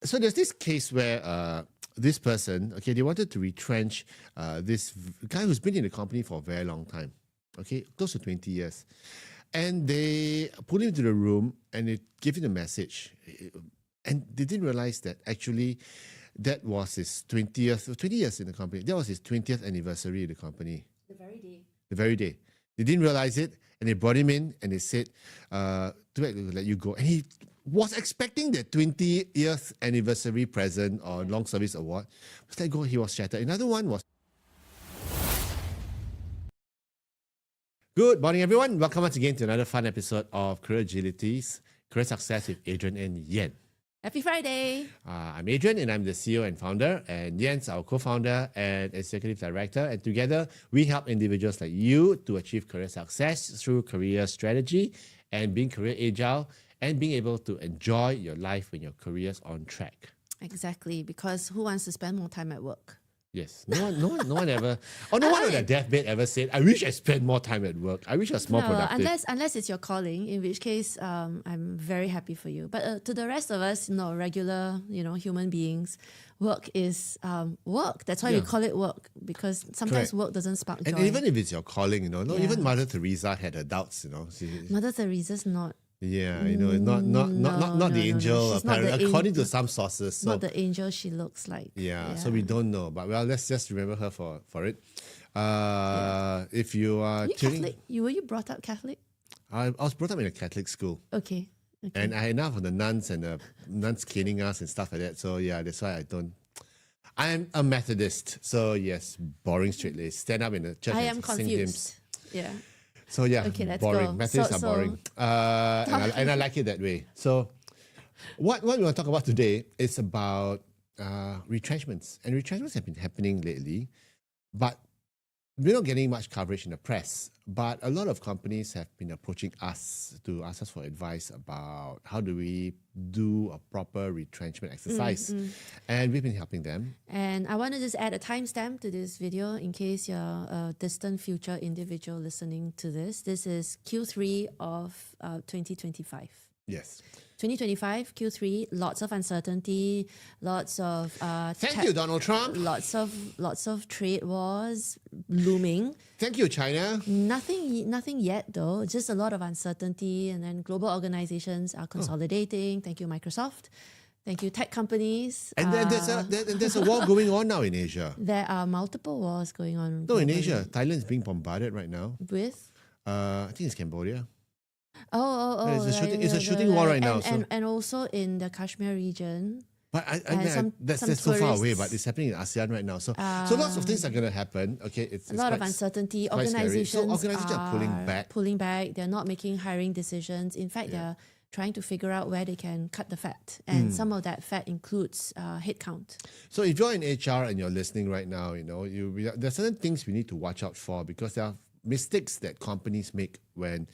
So there's this case where this person, okay, they wanted to retrench this guy who's been in the company for a very long time, okay, close to 20 years. And they pulled him to the room and they gave him a message. And they didn't realize that actually that was his 20 years in the company. That was his 20th anniversary in the company. The very day. The very day. They didn't realize it and they brought him in and they said, too bad to let you go. And he was expecting the 20th anniversary present or long service award. Just let go, he was shattered. Another one was... Good morning, everyone. Welcome once again to another fun episode of Career Agilities, Career Success with Adrian and Yen. Happy Friday. I'm Adrian and I'm the CEO and founder, and Yen's our co-founder and executive director. And together, we help individuals like you to achieve career success through career strategy and being career agile and being able to enjoy your life when your career's on track. Exactly, because who wants to spend more time at work? Yes, no one ever, or no one on their deathbed ever said, I wish I spent more time at work. I wish I was more productive. Unless it's your calling, in which case I'm very happy for you. But to the rest of us, regular, human beings, work is work. That's why we call it work, because sometimes work doesn't spark joy. And even if it's your calling, even Mother Teresa had her doubts, Mother Teresa's not. Yeah, not the angel, apparently, according to some sources. So, not the angel she looks like. Yeah, so we don't know. But let's just remember her for it. If you are Catholic? Were you brought up Catholic? I was brought up in a Catholic school. Okay. And I had enough of the nuns and the nuns caning us and stuff like that. So yeah, that's why I'm a Methodist. So yes, boring straight-laced. Stand up in the church and sing hymns. Yeah. So yeah, okay, let's boring. Go. Methodists are boring. And I like it that way. So what we want to talk about today is about retrenchments. And retrenchments have been happening lately, but we're not getting much coverage in the press. But a lot of companies have been approaching us to ask us for advice about how do we do a proper retrenchment exercise. And we've been helping them. And I want to just add a timestamp to this video in case you're a distant future individual listening to this. This is Q3 of 2025. Yes. 2025, Q3, lots of uncertainty, lots of... Thank you, Donald Trump. Lots of trade wars looming. Thank you, China. Nothing yet, though. Just a lot of uncertainty, and then global organizations are consolidating. Thank you, Microsoft. Thank you, tech companies. And then there's a war going on now in Asia. There are multiple wars going on. No, in Asia. Thailand's being bombarded right now. With? I think it's Cambodia. It's a shooting war right now. And also in the Kashmir region. But that's so far away, but it's happening in ASEAN right now. So lots of things are going to happen. Okay, it's a lot of uncertainty. Organizations are pulling back. They're not making hiring decisions. In fact, they're trying to figure out where they can cut the fat. And some of that fat includes headcount. So if you're in HR and you're listening right now, there are certain things we need to watch out for, because there are mistakes that companies make when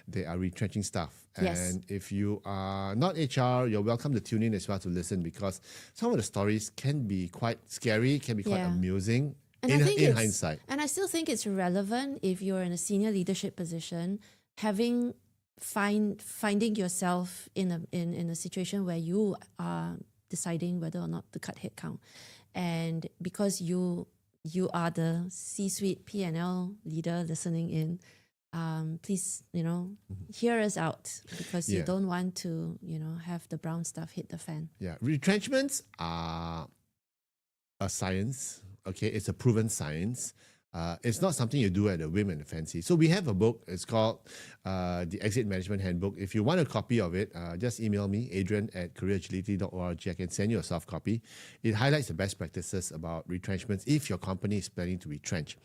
they are retrenching staff. And if you are not HR, you're welcome to tune in as well to listen, because some of the stories can be quite scary, can be quite amusing in hindsight. And I still think it's relevant if you're in a senior leadership position, finding yourself in a situation where you are deciding whether or not to cut headcount. And because you are the C-suite P&L leader listening in, please, hear us out, because you don't want to, have the brown stuff hit the fan. Yeah, retrenchments are a science. Okay, it's a proven science. It's not something you do at a whim and a fancy. So we have a book. It's called the Exit Management Handbook. If you want a copy of it, just email me, adrian@careeragility.org. I can send you a soft copy. It highlights the best practices about retrenchments if your company is planning to retrench.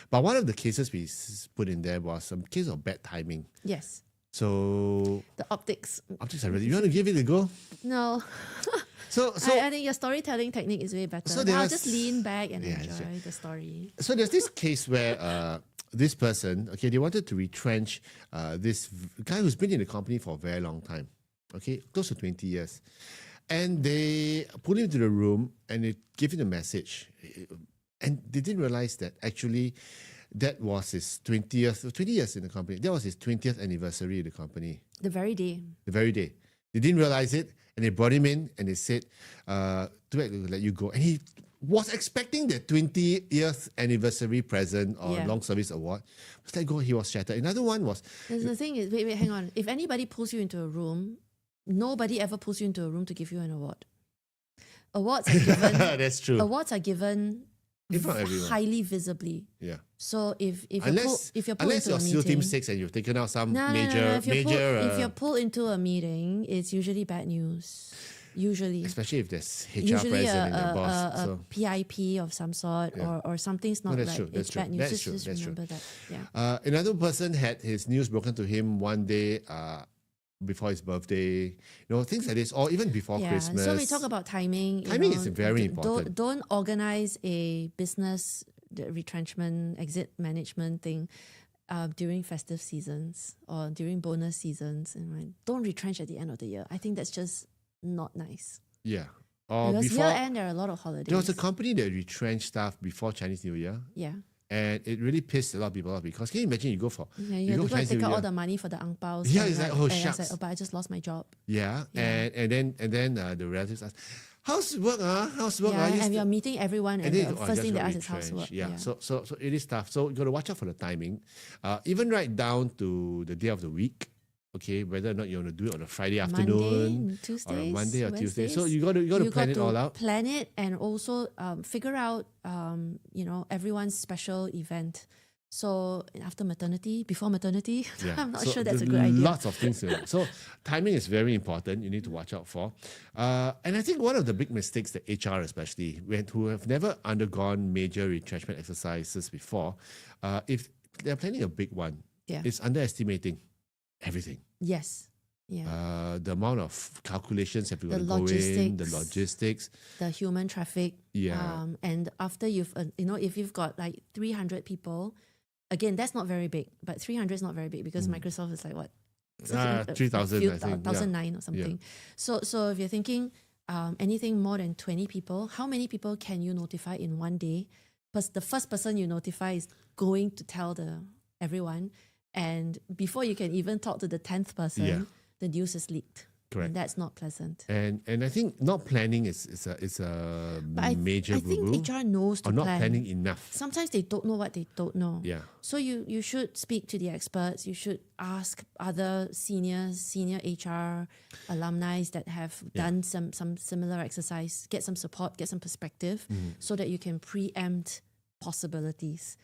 But one of the cases we put in there was some case of bad timing. Yes. So the optics. Optics are ready. You want to give it a go? No. So I think your storytelling technique is way better. So I'll just lean back and enjoy the story. So there's this case where this person, okay, they wanted to retrench this guy who's been in the company for a very long time, okay, close to 20 years. And they pulled him to the room and they gave him a message. And they didn't realize that actually that was his 20 years in the company. That was his 20th anniversary in the company. The very day. The very day. They didn't realize it, and they brought him in, and they said, "Too bad to let you go." And he was expecting the 20th anniversary present or Yeah. long service award. Just let go, he was shattered. Another one was, The thing is, wait, hang on. If anybody pulls you into a room, nobody ever pulls you into a room to give you an award. Awards are given. that's true. Awards are given In front of everyone. highly visibly. Yeah. So if you're Unless pulled unless into you're a SEAL Team meeting, 6 and you've taken out some no. major, If you're pulled into a meeting, it's usually bad news. Usually. especially if there's HR Usually present and your boss. a So PIP of some sort, Yeah. or something's not that's right. true, that's It's true, bad news. that's Just, true, just that's true. remember that. Yeah. Another person had his news broken to him one day before his birthday. You know, things like this, or even before Christmas. So we talk about timing. Timing is very important. Don't organize a business retrenchment, exit management thing during festive seasons or during bonus seasons. And right, don't retrench at the end of the year. I think that's just not nice. Yeah. Or Because before, year end, there are a lot of holidays. there was a company that retrenched staff before Chinese New Year, yeah. and it really pissed a lot of people off because can you imagine you go for Yeah, you you go have to go and Chinese take New out all Year. the money for the ang paos. Yeah, and it's like, like, oh, and I was shucks. like, oh, but I just lost my job. Yeah, Yeah. and then the relatives asked, "How's work? How's work? Yeah, You and still-" you're meeting everyone, and then the I first just thing they got ask is housework. retrenched. Yeah. So it is tough. So you got to watch out for the timing, even right down to the day of the week. Okay, whether or not you want to do it on a Friday afternoon Monday, Tuesdays, or a Monday or Tuesday. So Wednesdays. you got to plan it all out. Plan it and also figure out everyone's special event. So after maternity, before maternity, Yeah. I'm not So sure that's a there's good idea. Lots of things to do. So timing is very important. You need to watch out for. And I think one of the big mistakes that HR especially, who have never undergone major retrenchment exercises before, if they're planning a big one, Yeah. it's underestimating everything. Yes. Yeah. The amount of calculations have to The go in, the logistics. logistics. The human traffic. Yeah. And after you've, if you've got like 300 people, again, that's not very big, but 300 is not very big because Microsoft is like what? 3,000, I think. 1,009 or something. So if you're thinking anything more than 20 people, how many people can you notify in one day? Because the first person you notify is going to tell everyone. And before you can even talk to the 10th person, the news is leaked. Correct. And that's not pleasant. And I think not planning is a But major I think boo-boo. HR knows to Or not plan. planning enough. Sometimes they don't know what they don't know. Yeah. So you should speak to the experts. You should ask other senior HR alumni that have done some similar exercise, get some support, get some perspective, so that you can preempt possibilities.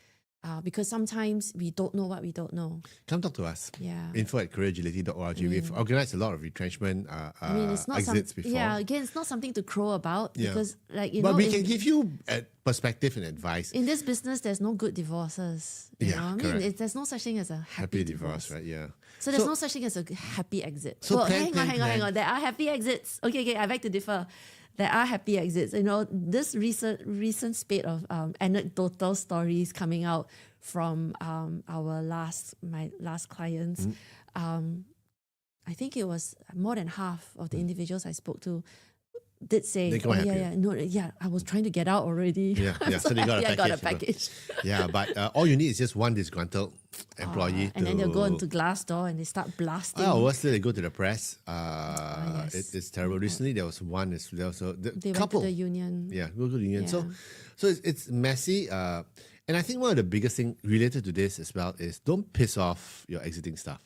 Because sometimes we don't know what we don't know. Come talk to us. Yeah. info@careeragility.org. We've organized a lot of retrenchment It's not exits before. Yeah, again, it's not something to crow about because, But we can give you perspective and advice. in this business, there's no good divorces. You Yeah, know? I mean, correct. there's no such thing as a happy divorce. right? Yeah. So there's no such thing as a happy exit. So Well, plan. hang on. There are happy exits. Okay, I beg to differ. There are happy exits. You know, this recent spate of anecdotal stories coming out from my last clients. I think it was more than half of the individuals I spoke to did say, They got happy. I was trying to get out already. Yeah. So they got a I got a package. package. Yeah, but all you need is just one disgruntled employee and then they'll go into Glassdoor and they start blasting. worse still, they go to the press. yes. It's terrible. Recently, there was They couple. went to the union. Yeah, go to the union. Yeah. So it's messy. And I think one of the biggest things related to this as well is don't piss off your exiting staff.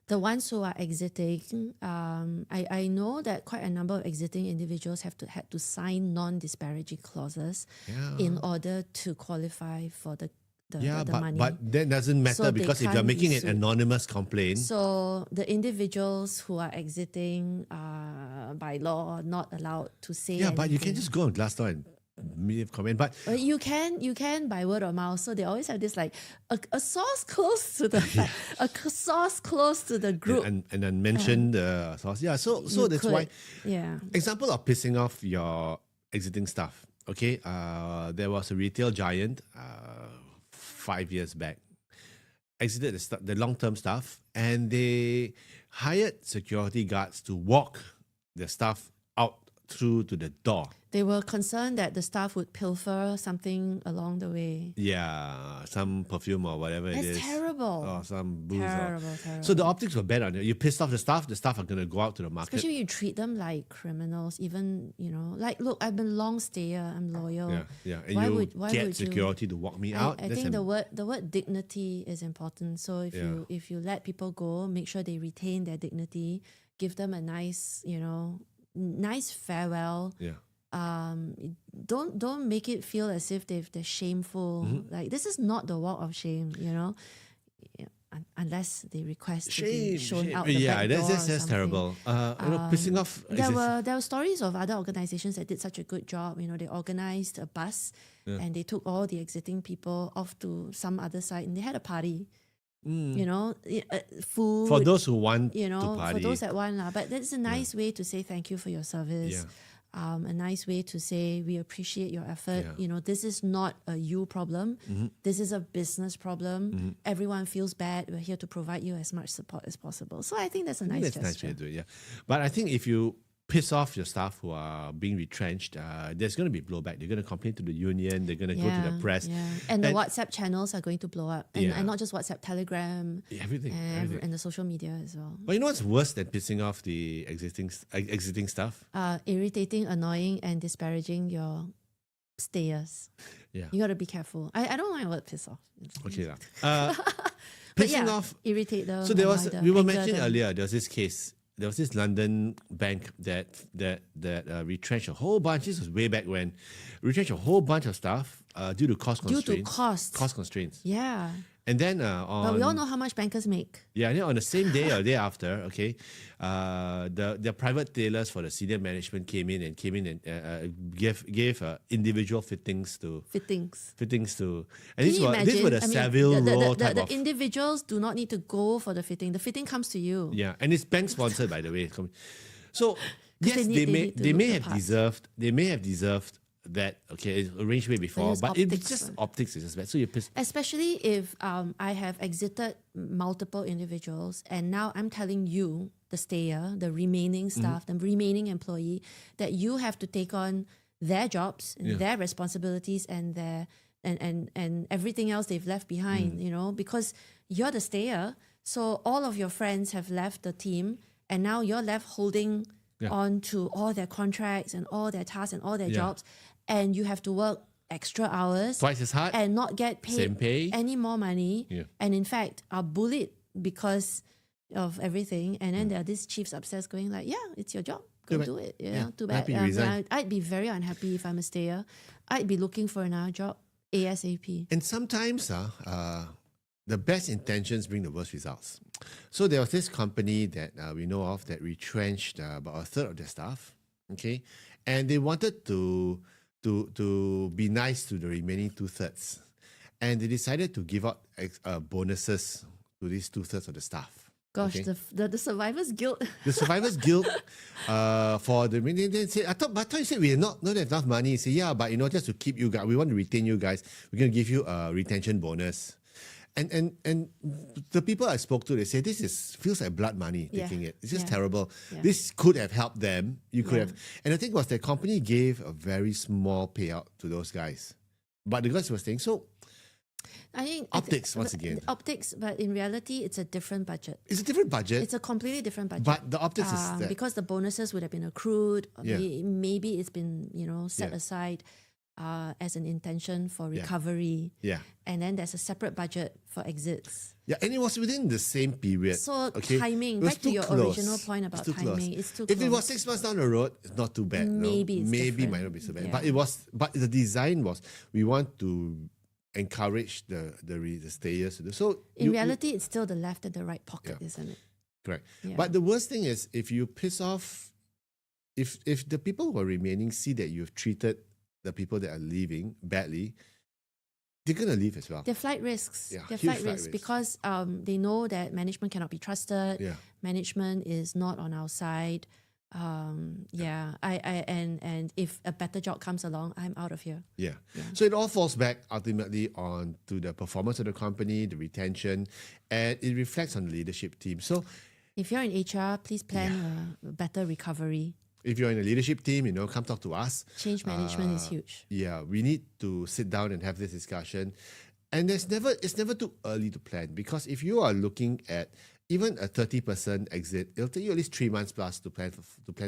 The ones who are exiting, I know that quite a number of exiting individuals had to sign non-disparaging clauses in order to qualify for the money. But that doesn't matter So they because if you're can't be making an sued. anonymous complaint, So the individuals who are exiting by law are not allowed to say but you can anything. just go on Glassdoor and leave comment. But You can by word of mouth. So they always have this like a source close to the a source close to the group. and then mention the source. Yeah, so You that's could. why. Yeah. Example of pissing off your exiting staff. Okay, there was a retail giant 5 years back. Exited the long-term staff, and they hired security guards to walk the staff out through to the door. They were concerned that the staff would pilfer something along the way. Yeah, some perfume or whatever it is. That's terrible. Or some booze. Terrible. So the optics were bad on you. You pissed off the staff are going to go out to the market. Especially when you treat them like criminals, even, like, look, I've been long stayer, I'm loyal. Yeah. And Why you would get you- security to walk me out. I think the word dignity is important. So if you let people go, make sure they retain their dignity, give them a nice, nice farewell. Yeah. Don't make it feel as if they're shameful. Mm-hmm. Like, this is not the walk of shame, Yeah, unless they request to be shown out the back door or that's something. terrible. Pissing off. There were stories of other organizations that did such a good job. They organized a bus and they took all the exiting people off to some other site and they had a party. Food for those who want to for party. those that want lah. But that's a nice way to say thank you for your service. Yeah. A nice way to say we appreciate your effort. Yeah. This is not a you problem. This is a business problem. Everyone feels bad. We're here to provide you as much support as possible. So I think that's a nice That's gesture. nice way to do it, yeah. But I think if you piss off your staff who are being retrenched, there's going to be blowback. They're going to complain to the union. They're going to go to the press. Yeah. And the WhatsApp channels are going to blow up. And not just WhatsApp, Telegram, Everything. and the social media as well. But you know what's worse than pissing off the exiting staff? Irritating, annoying, and disparaging your stayers. Yeah. You got to be careful. I don't like the word piss off. Okay. But Pissing off. irritate them. So there was, annoy them, we were anger mentioning them. earlier, there was this case. There was this London bank that retrenched a whole bunch. This was way back when, retrenched a whole bunch of staff due to cost Due constraints. to cost. Cost constraints. Yeah. And then But we all know how much bankers make. Yeah, and then on the same day or day after, okay, the private tailors for the senior management came in and gave individual fittings to. Fittings. And Can these you were imagine? the Savile Row type the of. individuals do not need to go for the fitting. The fitting comes to you. Yeah, and it's bank sponsored, by the way. So yes, they need to look the part. they may have deserved that. Okay, it's arranged way before, it's but it's optics, just right? optics is just bad. So you piss. Especially if I have exited multiple individuals and now I'm telling you, the stayer, the remaining staff, the remaining employee, that you have to take on their jobs and their responsibilities and their and everything else they've left behind, because you're the stayer. So all of your friends have left the team and now you're left holding on to all their contracts and all their tasks and all their jobs, and you have to work extra hours Twice as hard. and not get paid Same pay. any more money, Yeah. and in fact are bullied because of everything. And then there are these chiefs upstairs going like, "Yeah, it's your job. Go Too do bad. it. Yeah. Too bad." Happy to resign. I'd be very unhappy if I'm a stayer. I'd be looking for another job ASAP. And sometimes the best intentions bring the worst results. So there was this company that we know of that retrenched about a third of their staff, okay? And they wanted to be nice to the remaining 2/3. And they decided to give out bonuses to these 2/3 of the staff. Gosh, Okay. the survivor's guilt. The survivor's guilt for the remaining, they said, I thought you said we not have enough money. He said, yeah, but just to keep you guys, we want to retain you guys. We're going to give you a retention bonus. And the people I spoke to, they say feels like blood money taking it. It's just terrible. Yeah. This could have helped them. You could Yeah. have. And the thing was, the company gave a very small payout to those guys. But the guys were saying, so I think optics, once again. Optics, but in reality, it's a different budget. It's a different budget. It's a completely different budget. But the optics is that. because the bonuses would have been accrued. Or Yeah. maybe it's been set Yeah. aside as an intention for recovery. Yeah. And then there's a separate budget for exits. Yeah, and it was within the same period. So okay? timing, It was back to too your close. original point about It's too close. timing, it's too If it was close. 6 months down the road, it's not too bad. Maybe it's maybe different. might not be so bad. Yeah. But the design was, we want to encourage the stayers to do so. In reality, it's still the left and the right pocket, isn't it? Correct. Yeah. But the worst thing is, if you piss off, if the people who are remaining see that you've treated the people that are leaving badly, they're gonna leave as well. They're flight risks. Yeah, They're huge flight flight risks risks. because they know that management cannot be trusted. Yeah. Management is not on our side. And if a better job comes along, I'm out of here. Yeah. So it all falls back ultimately on to the performance of the company, the retention, and it reflects on the leadership team. So If you're in HR, please plan a better recovery. If you're in a leadership team, come talk to us. Change management is huge. Yeah, we need to sit down and have this discussion. And it's never too early to plan, because if you are looking at even a 30% exit, it'll take you at least 3 months plus to plan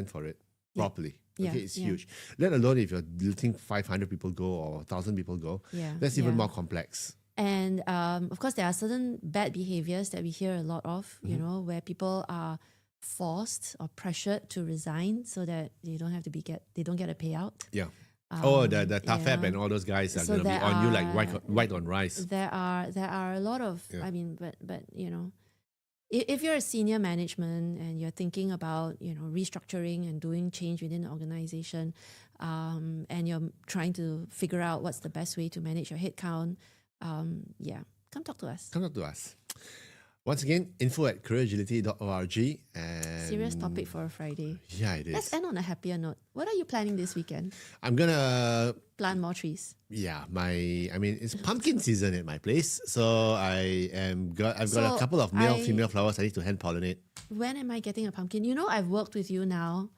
for it properly. Yeah, Okay, it's yeah. huge. Let alone if you're letting 500 people go or 1,000 people go, Yeah, that's even yeah. more complex. And of course, there are certain bad behaviors that we hear a lot of, where people are forced or pressured to resign so that they don't get a payout. Yeah. The tough yeah. app and all those guys are So going to be there on you like are- white on rice. There are a lot of, Yeah. I mean, but if you're a senior management and you're thinking about restructuring and doing change within the organization, and you're trying to figure out what's the best way to manage your headcount, come talk to us. Come up to us. Once again, info@careeragility.org. And Serious topic for a Friday. Yeah, it is. Let's end on a happier note. What are you planning this weekend? I'm gonna Plant more trees. it's pumpkin season at my place, so I've got a couple of male, female flowers I need to hand pollinate. When am I getting a pumpkin? I've worked with you now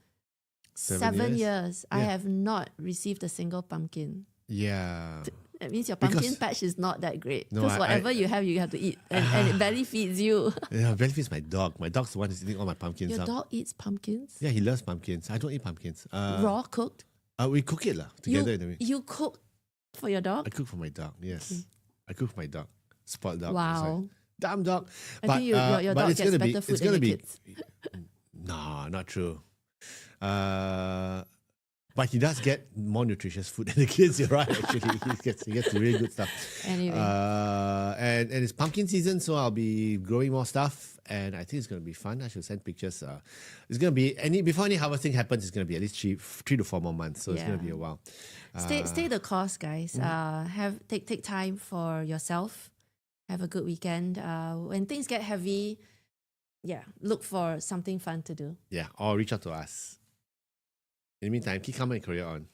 7 years. I Yeah. have not received a single pumpkin. Yeah. That means your Because- pumpkin patch is not that great. No, Because I- whatever you have to eat. And it barely feeds you. Yeah, benefits my dog. My dog's the one who's eating all my pumpkins Your up. dog eats pumpkins? Yeah, he loves pumpkins. I don't eat pumpkins. Raw, cooked? We cook it together. in the way. You cook for your dog? I cook for my dog. Yes, Okay. I cook for my dog. Spoiled dog. Wow. Dumb dog. I think your but dog it's gets gonna better be, food it's than gonna your be, kids. No, not true. But he does get more nutritious food than the kids. You're right. Actually, he gets really good stuff. Anyway. And it's pumpkin season, so I'll be growing more stuff, and I think it's gonna be fun. I should send pictures. It's gonna be before any harvesting happens. It's gonna be at least three to 4 more months. So it's gonna Yeah. be a while. Stay the course, guys. Take time for yourself. Have a good weekend. When things get heavy, look for something fun to do. Yeah, or reach out to us. In the meantime, keep coming and career on.